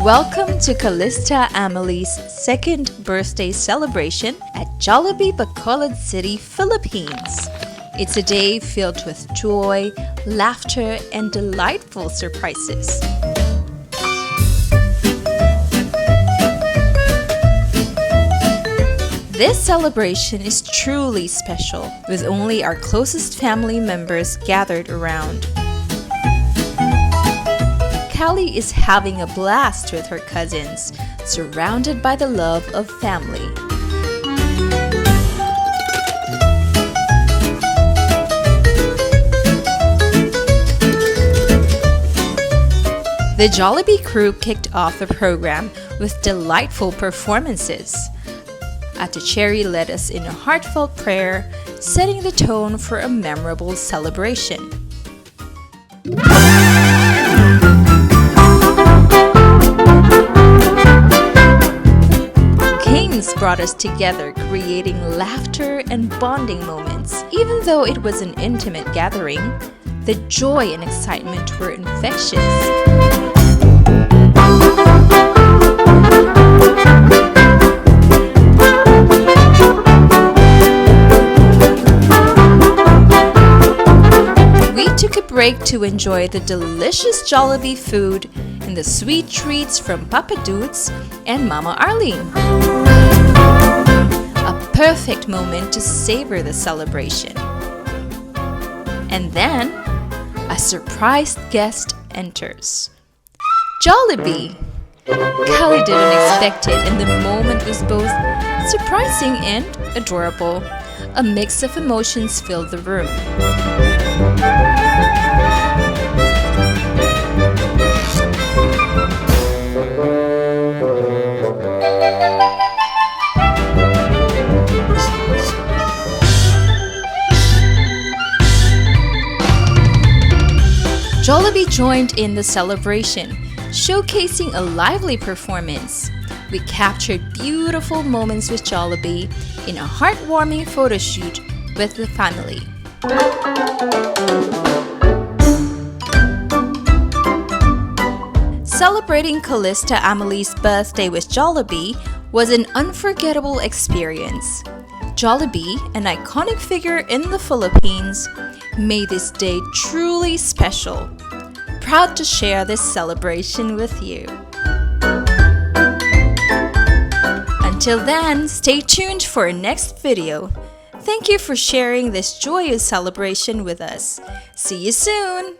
Welcome to Calista Amelie's second birthday celebration at Jollibee, Bacolod City, Philippines. It's a day filled with joy, laughter, and delightful surprises. This celebration is truly special, with only our closest family members gathered around. Calie is having a blast with her cousins, surrounded by the love of family. The Jollibee crew kicked off the program with delightful performances. Ate Cherry led us in a heartfelt prayer, setting the tone for a memorable celebration. Games brought us together, creating laughter and bonding moments. Even though it was an intimate gathering, the joy and excitement were infectious. Break to enjoy the delicious Jollibee food and the sweet treats from Papa Dudes and Mama Arlene. A perfect moment to savor the celebration. And then, a surprised guest enters. Jollibee! Calie didn't expect it, and the moment was both surprising and adorable. A mix of emotions filled the room. Jollibee joined in the celebration, showcasing a lively performance. We captured beautiful moments with Jollibee in a heartwarming photo shoot with the family. Celebrating Calista Amelie's birthday with Jollibee was an unforgettable experience. Jollibee, an iconic figure in the Philippines, made this day truly special. Proud to share this celebration with you. Until then, stay tuned for our next video. Thank you for sharing this joyous celebration with us. See you soon!